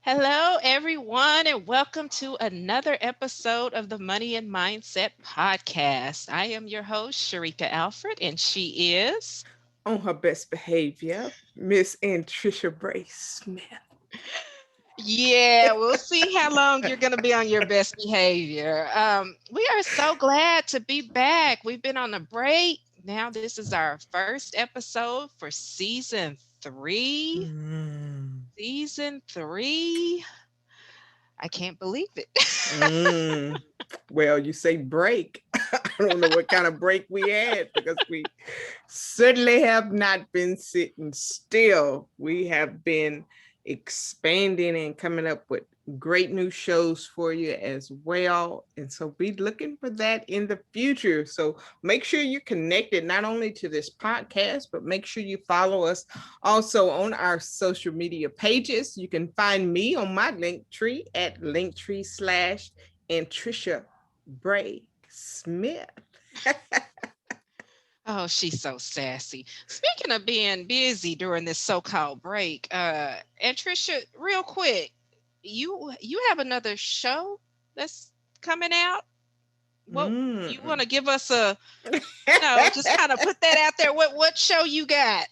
Hello, everyone, and welcome to another episode of the Money and Mindset Podcast. I am your host, Sheryka Alford, and she is. On her best behavior, Miss Anntricia Bray Smith. Yeah, we'll see how long you're going to be on your best behavior. We are so glad to be back. We've been on a break. Now, this is our first episode for season three. Mm, Season three. I can't believe it. mm. Well, you say break. I don't know what kind of break we had because we certainly have not been sitting still. We have been expanding and coming up with great new shows for you as well. And so be looking for that in the future. So make sure you're connected not only to this podcast, but make sure you follow us also on our social media pages. You can find me on my link tree at linktree/ Anntricia Bray Smith. Oh, she's so sassy. Speaking of being busy during this so-called break, and Trisha, real quick, you have another show that's coming out. What you want Mm. to give us just kind of put that out there. What show you got?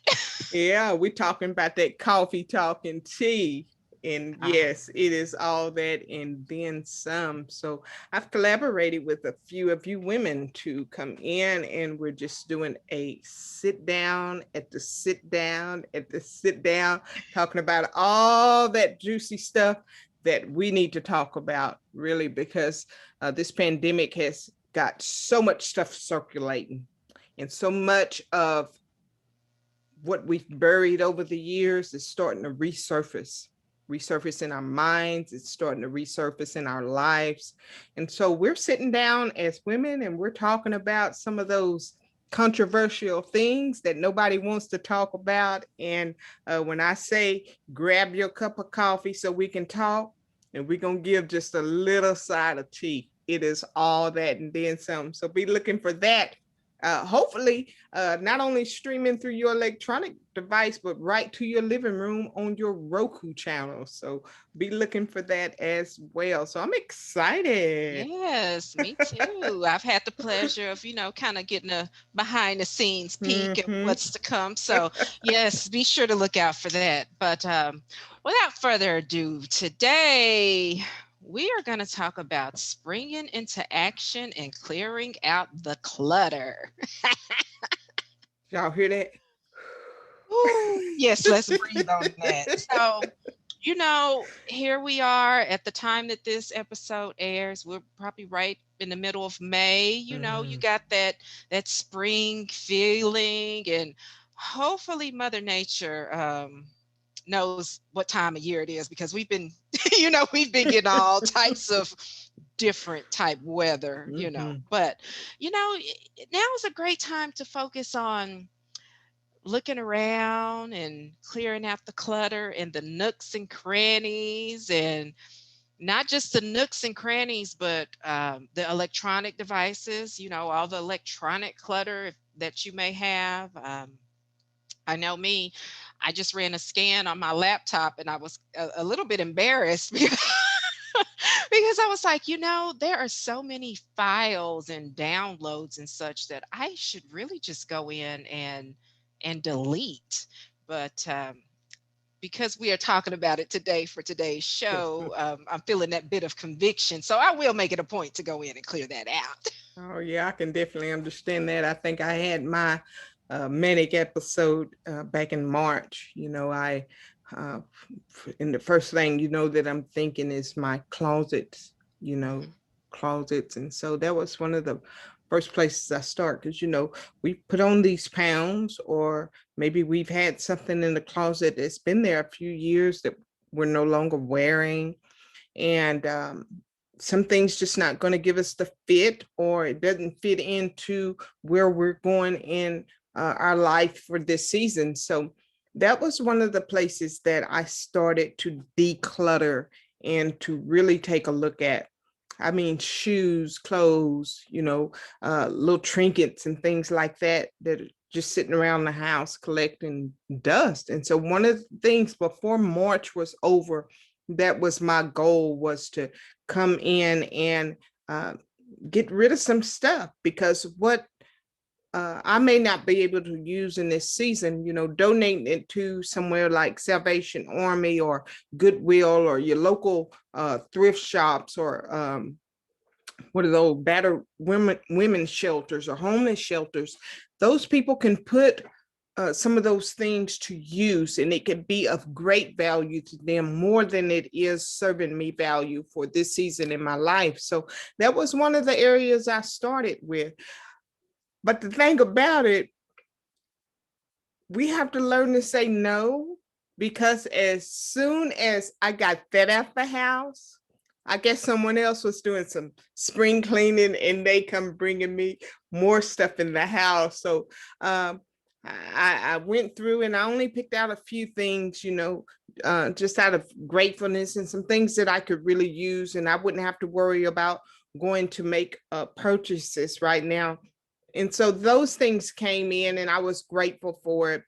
Yeah, we're talking about that coffee talking tea. And Oh, yes, it is all that and then some. So I've collaborated with a few of you women to come in, and we're just doing a sit down at the sit down at the sit down, talking about all that juicy stuff that we need to talk about, really, because this pandemic has got so much stuff circulating and so much of what we've buried over the years is starting to resurface in our minds. It's starting to resurface in our lives. And so we're sitting down as women and we're talking about some of those controversial things that nobody wants to talk about. And when I say grab your cup of coffee so we can talk, and we're going to give just a little side of tea. It is all that and then some. So be looking for that, hopefully not only streaming through your electronic device, but right to your living room on your Roku channel. So be looking for that as well. So I'm excited. yes, me too. I've had the pleasure of, kind of getting a behind the scenes peek at Mm-hmm. what's to come. So, yes, be sure to look out for that. But without further ado, today we are going to talk about springing into action and clearing out the clutter. Y'all hear that? Ooh, yes, let's breathe on that. So, here we are at the time that this episode airs. We're probably right in the middle of May. You Mm-hmm. got that spring feeling, and hopefully Mother Nature knows what time of year it is because we've been, we've been getting all types of different type weather. Mm-hmm. But now is a great time to focus on looking around and clearing out the clutter and the nooks and crannies, and not just the nooks and crannies, but the electronic devices, all the electronic clutter that you may have. I know me, I just ran a scan on my laptop and I was a little bit embarrassed because I was like, there are so many files and downloads and such that I should really just go in and delete. But because we are talking about it today for today's show, I'm feeling that bit of conviction. So I will make it a point to go in and clear that out. Oh yeah, I can definitely understand that. I think I had my manic episode back in March. Uh, and the first thing that I'm thinking is my closets. You know, closets, and so that was one of the first places I start because we put on these pounds, or maybe we've had something in the closet that's been there a few years that we're no longer wearing, and some things just not going to give us the fit, or it doesn't fit into where we're going in our life for this season. So that was one of the places that I started to declutter and to really take a look at. I mean, shoes, clothes, little trinkets and things like that are just sitting around the house collecting dust. And so one of the things before March was over, that was my goal, was to come in and uh, get rid of some stuff, because what I may not be able to use in this season, donating it to somewhere like Salvation Army or Goodwill or your local thrift shops, or what are those battered women's shelters or homeless shelters. Those people can put some of those things to use, and it can be of great value to them, more than it is serving me value for this season in my life. So that was one of the areas I started with. But the thing about it, we have to learn to say no, because as soon as I got that out the house, I guess someone else was doing some spring cleaning and they come bringing me more stuff in the house. So um, I went through and I only picked out a few things, just out of gratefulness, and some things that I could really use, and I wouldn't have to worry about going to make purchases right now. And so those things came in and I was grateful for it.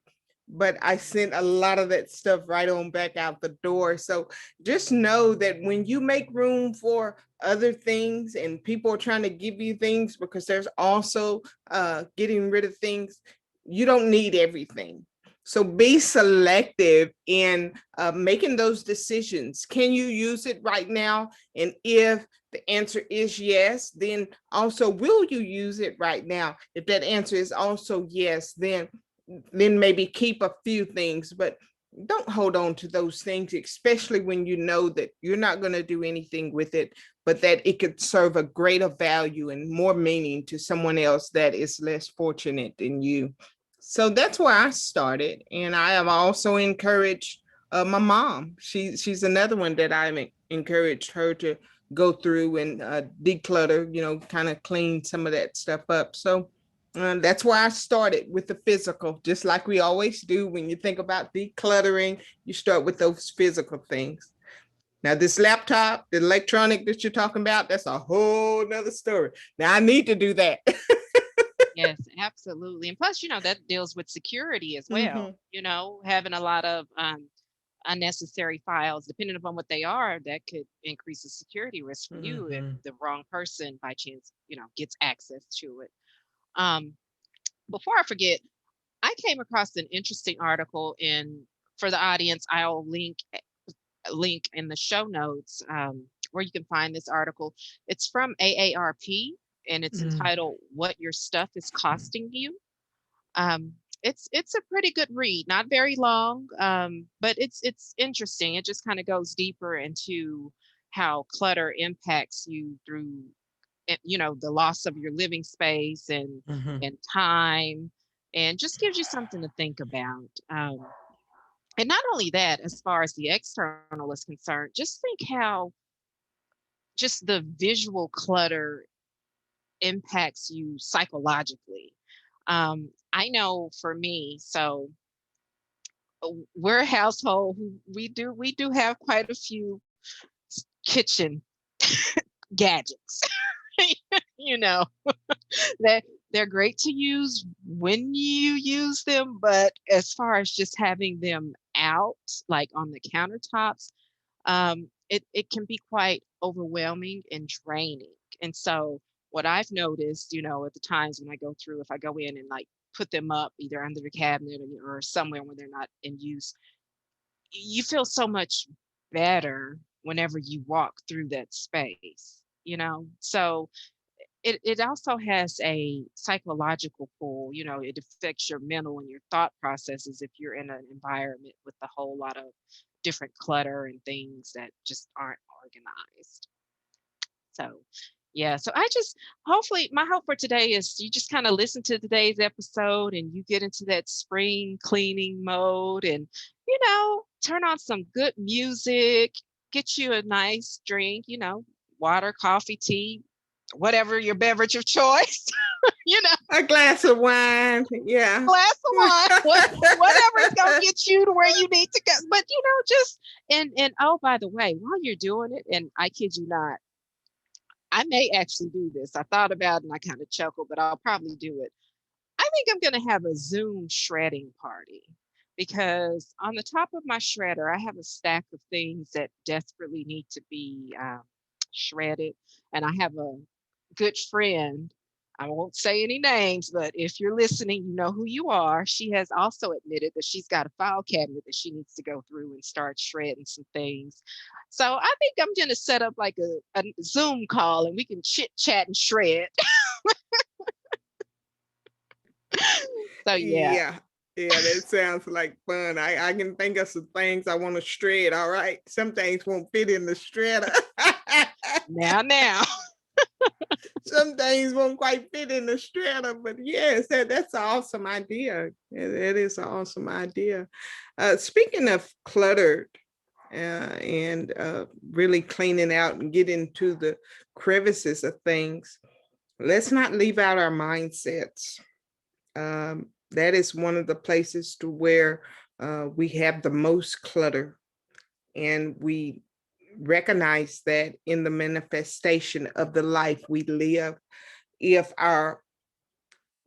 But I sent a lot of that stuff right on back out the door. So just know that when you make room for other things and people are trying to give you things, because there's also getting rid of things, you don't need everything. So be selective in making those decisions. Can you use it right now? And if the answer is yes, then also, will you use it right now? If that answer is also yes, then maybe keep a few things, but don't hold on to those things, especially when you know that you're not going to do anything with it, but that it could serve a greater value and more meaning to someone else that is less fortunate than you. So that's where I started. And I have also encouraged my mom. She's another one that I encouraged her to go through and declutter, kind of clean some of that stuff up. So that's why I started with the physical, just like we always do. When you think about decluttering, you start with those physical things. Now, this laptop, the electronic that you're talking about, that's a whole nother story. Now, I need to do that. Yes, absolutely. And plus, that deals with security as well. Mm-hmm. Having a lot of unnecessary files, depending upon what they are, that could increase the security risk for you if Mm-hmm. the wrong person by chance, gets access to it. Um, Before I forget, I came across an interesting article for the audience. I'll link in the show notes where you can find this article. It's from AARP and it's Mm-hmm. entitled "What Your Stuff Is Costing You." It's a pretty good read, not very long, but it's interesting. It just kind of goes deeper into how clutter impacts you through the loss of your living space Mm-hmm. and time, and just gives you something to think about. And not only that, as far as the external is concerned, just think how just the visual clutter impacts you psychologically. I know for me, so we're a household who we do have quite a few kitchen gadgets. you know that they're great to use when you use them, but as far as just having them out, like on the countertops, it can be quite overwhelming and draining. And so what I've noticed, at the times when I go through, if I go in and like put them up either under the cabinet or somewhere when they're not in use, you feel so much better whenever you walk through that space. So it also has a psychological pull. It affects your mental and your thought processes if you're in an environment with a whole lot of different clutter and things that just aren't organized. So, yeah. So I just hopefully my hope for today is you just kind of listen to today's episode and you get into that spring cleaning mode and, turn on some good music, get you a nice drink, water, coffee, tea, whatever your beverage of choice, you know, A glass of wine. Yeah. glass of wine, whatever is gonna get you to where you need to go. But just and oh, by the way, while you're doing it, and I kid you not, I may actually do this. I thought about it and I kind of chuckled, but I'll probably do it. I think I'm going to have a Zoom shredding party. because on the top of my shredder, I have a stack of things that desperately need to be shredded. And I have a good friend. I won't say any names, but if you're listening, you know who you are. She has also admitted that she's got a file cabinet that she needs to go through and start shredding some things. So I think I'm going to set up like a Zoom call and we can chit chat and shred. So yeah. Yeah. Yeah, that sounds like fun. I can think of some things I want to shred. All right. Some things won't fit in the shredder. Now. Some things won't quite fit in the shredder, but yes, that's an awesome idea. That is an awesome idea. Speaking of cluttered and really cleaning out and getting to the crevices of things, let's not leave out our mindsets. That is one of the places to where we have the most clutter, and we recognize that in the manifestation of the life we live. if our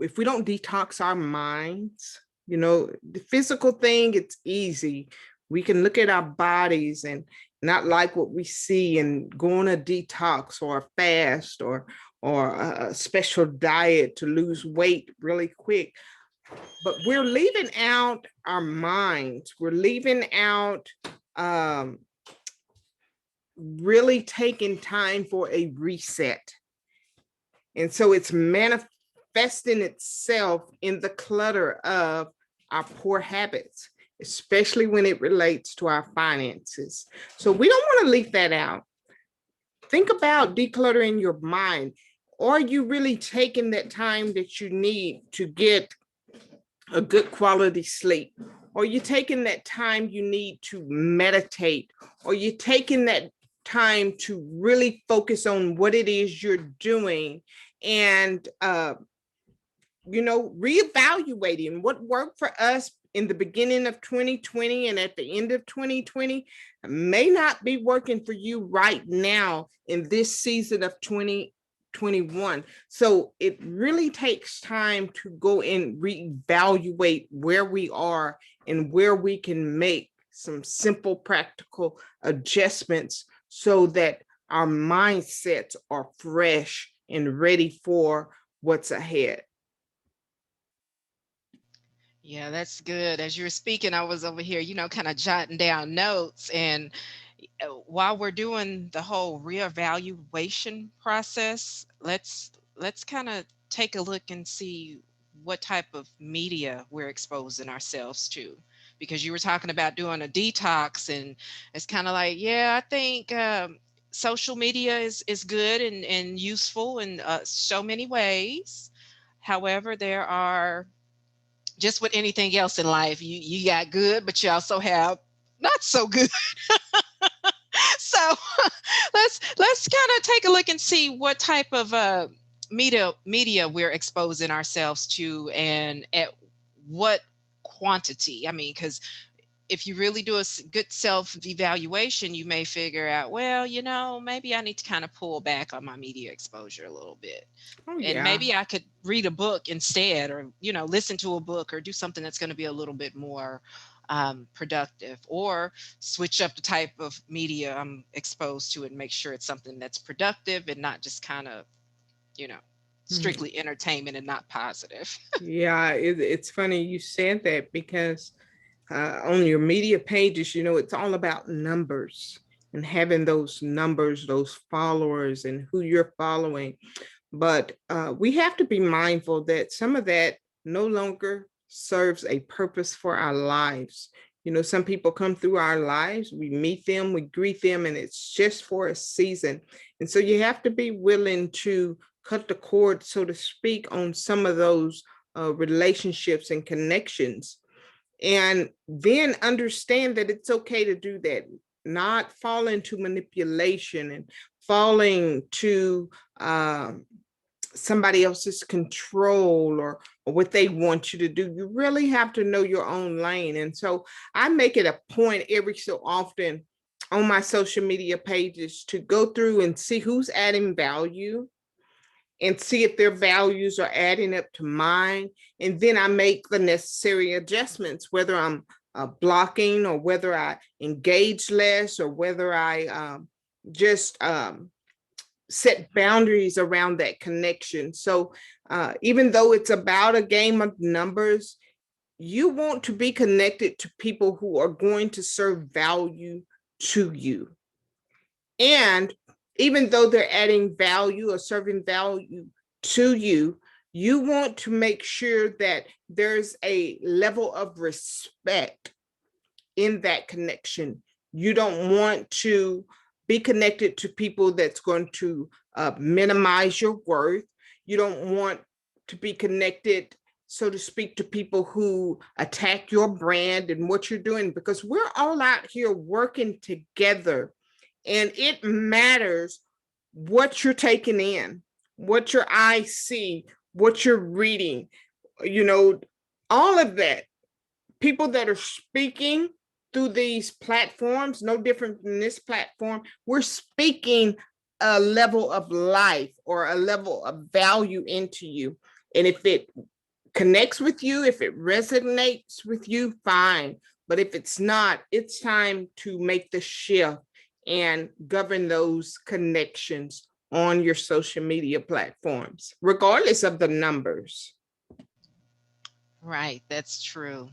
if we don't detox our minds, the physical thing, it's easy. We can look at our bodies and not like what we see and go on a detox or a fast or a special diet to lose weight really quick. But we're leaving out our minds. We're leaving out um, really taking time for a reset. And so it's manifesting itself in the clutter of our poor habits, especially when it relates to our finances. So we don't want to leave that out. Think about decluttering your mind. Are you really taking that time that you need to get a good quality sleep? Or you taking that time you need to meditate? Or you taking that time to really focus on what it is you're doing and reevaluating what worked for us in the beginning of 2020 and at the end of 2020 may not be working for you right now in this season of 2021. So it really takes time to go and reevaluate where we are and where we can make some simple practical adjustments so that our mindsets are fresh and ready for what's ahead. Yeah, that's good. As you were speaking, I was over here, kind of jotting down notes. And while we're doing the whole reevaluation process, let's kind of take a look and see what type of media we're exposing ourselves to. Because you were talking about doing a detox, and it's kind of like, yeah, I think social media is good and useful in so many ways. However, there are, just with anything else in life, you got good, but you also have not so good. So let's kind of take a look and see what type of media we're exposing ourselves to, and at what quantity. I mean, because if you really do a good self evaluation, you may figure out, well, maybe I need to kind of pull back on my media exposure a little bit. Oh And yeah. maybe I could read a book instead, or, listen to a book, or do something that's going to be a little bit more productive, or switch up the type of media I'm exposed to and make sure it's something that's productive and not just kind of, you know, Mhm. strictly entertainment and not positive. Yeah, it's funny you said that because on your media pages, it's all about numbers and having those numbers, those followers, and who you're following. But we have to be mindful that some of that no longer serves a purpose for our lives. Some people come through our lives, we meet them, we greet them, and it's just for a season. And so you have to be willing to cut the cord, so to speak, on some of those relationships and connections, and then understand that it's okay to do that, not fall into manipulation and falling to somebody else's control or what they want you to do. You really have to know your own lane. And so I make it a point every so often on my social media pages to go through and see who's adding value and see if their values are adding up to mine. And then I make the necessary adjustments, whether I'm blocking, or whether I engage less, or whether I just set boundaries around that connection. So even though it's about a game of numbers, you want to be connected to people who are going to serve value to you. And even though they're adding value or serving value to you, you want to make sure that there's a level of respect in that connection. You don't want to be connected to people that's going to minimize your worth. You don't want to be connected, so to speak, to people who attack your brand and what you're doing, because we're all out here working together, and it matters what you're taking in, what your eyes see, what you're reading, you know, all of that. People that are speaking through these platforms, no different than this platform, we're speaking a level of life or a level of value into you. And if it connects with you, if it resonates with you, fine. But if it's not, it's time to make the shift and govern those connections on your social media platforms, regardless of the numbers. Right, that's true.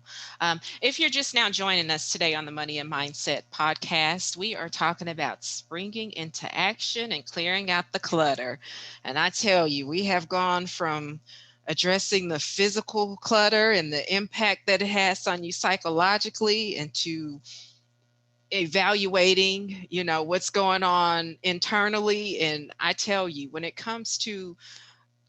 If you're just now joining us today on the Money and Mindset podcast, we are talking about springing into action and clearing out the clutter. And I tell you, we have gone from addressing the physical clutter and the impact that it has on you psychologically into evaluating, what's going on internally. And I tell you, when it comes to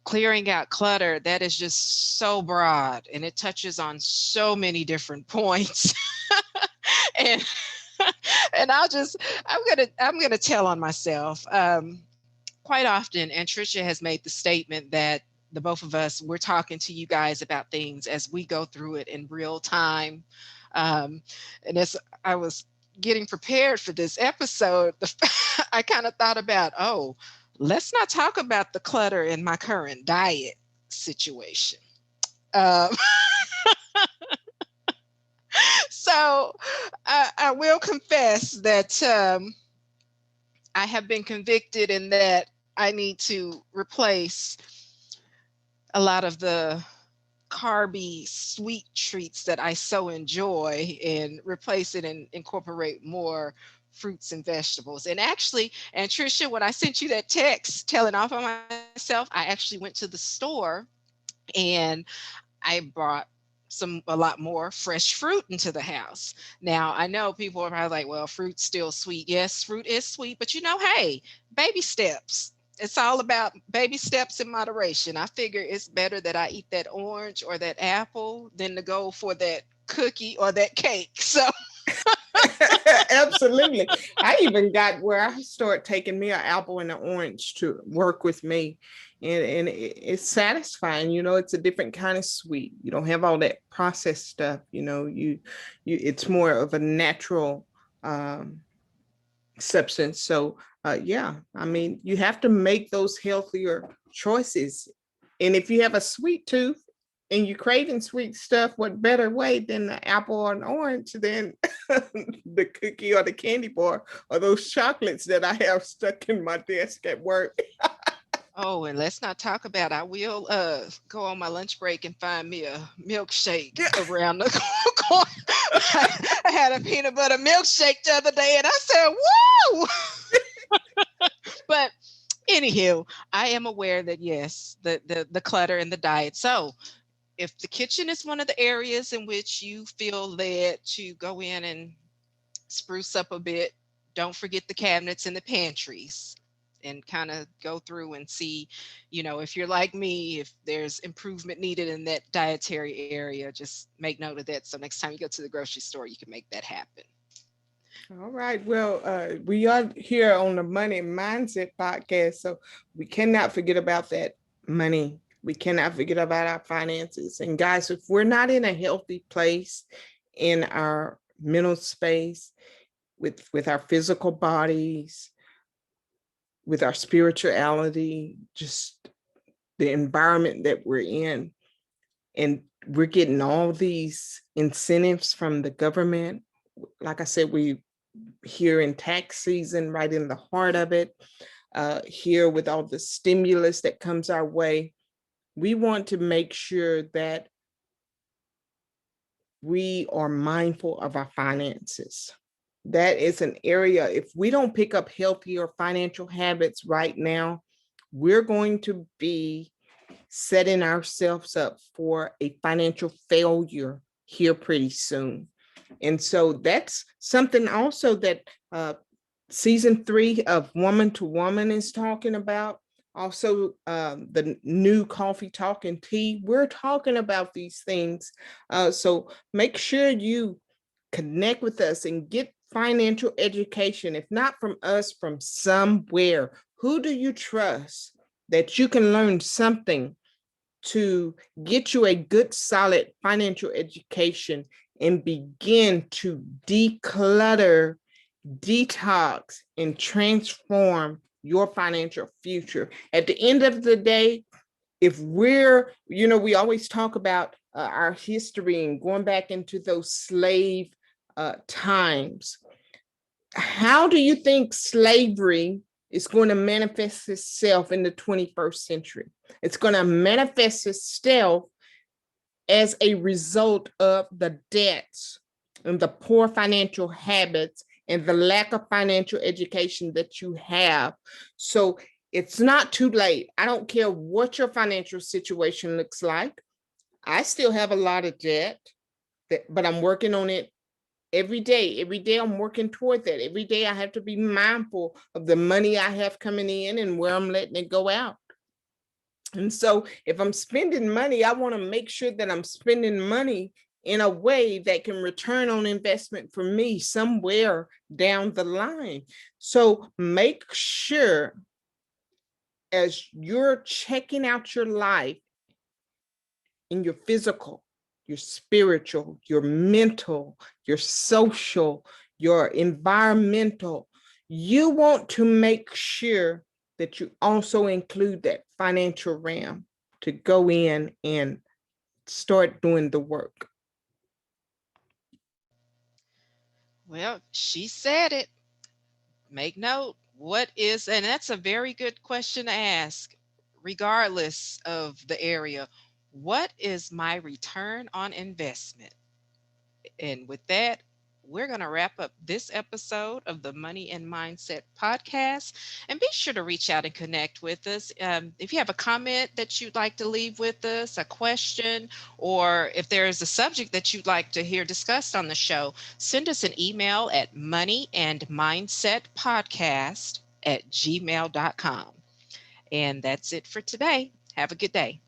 clearing out clutter, that is just so broad and it touches on so many different points. and and I'm gonna tell on myself. Quite often, and Tricia has made the statement that the both of us, we're talking to you guys about things as we go through it in real time. And as I was getting prepared for this episode, I kind of thought about, oh, let's not talk about the clutter in my current diet situation. Um, so I will confess that I have been convicted in that I need to replace a lot of the carby sweet treats that I so enjoy and replace it and incorporate more fruits and vegetables. And actually, and Trisha, when I sent you that text telling off on myself, I actually went to the store and I brought a lot more fresh fruit into the house. Now, I know people are probably like, well, fruit's still sweet. Yes, fruit is sweet, but hey, baby steps. It's all about baby steps in moderation. I figure it's better that I eat that orange or that apple than to go for that cookie or that cake. So, Absolutely. I even got where I started taking me an apple and an orange to work with me. And it's satisfying. It's a different kind of sweet. You don't have all that processed stuff. It's more of a natural um, substance. So yeah, I mean, you have to make those healthier choices. And if you have a sweet tooth and you're craving sweet stuff, what better way than the apple or an orange than the cookie or the candy bar or those chocolates that I have stuck in my desk at work? oh, and let's not talk about, I will go on my lunch break and find me a milkshake Yeah. around the corner. I had a peanut butter milkshake the other day and I said, whoa! But anywho, I am aware that yes, the clutter and the diet. So if the kitchen is one of the areas in which you feel led to go in and spruce up a bit, don't forget the cabinets and the pantries and kind of go through and see, if you're like me, if there's improvement needed in that dietary area, just make note of that. So next time you go to the grocery store, you can make that happen. All right. Well, we are here on the Money Mindset podcast, so we cannot forget about that money. We cannot forget about our finances. And guys, if we're not in a healthy place in our mental space, with our physical bodies, with our spirituality, just the environment that we're in, and we're getting all these incentives from the government. Like I said, we here in tax season, right in the heart of it, here with all the stimulus that comes our way. We want to make sure that we are mindful of our finances. That is an area, if we don't pick up healthier financial habits right now, we're going to be setting ourselves up for a financial failure here pretty soon. And so that's something also that season 3 of Woman to Woman is talking about. Also, the new Coffee Talk and Tea, we're talking about these things. So make sure you connect with us and get financial education, if not from us, from somewhere. Who do you trust that you can learn something to get you a good, solid financial education and begin to declutter, detox, and transform your financial future? At the end of the day, if we're, we always talk about our history and going back into those slave times. How do you think slavery is going to manifest itself in the 21st century? It's going to manifest itself as a result of the debts and the poor financial habits and the lack of financial education that you have. So it's not too late. I don't care what your financial situation looks like. I still have a lot of debt, but I'm working on it every day. Every day I'm working toward that. Every day I have to be mindful of the money I have coming in and where I'm letting it go out. And so if I'm spending money, I want to make sure that I'm spending money in a way that can return on investment for me somewhere down the line. So make sure as you're checking out your life in your physical, your spiritual, your mental, your social, your environmental, you want to make sure that you also include that financial realm to go in and start doing the work. Well, she said it. Make note. What is, and that's a very good question to ask, regardless of the area. What is my return on investment? And with that, we're going to wrap up this episode of the Money and Mindset podcast. And be sure to reach out and connect with us. If you have a comment that you'd like to leave with us, a question, or if there is a subject that you'd like to hear discussed on the show, send us an email at moneyandmindsetpodcast@gmail.com. And that's it for today. Have a good day.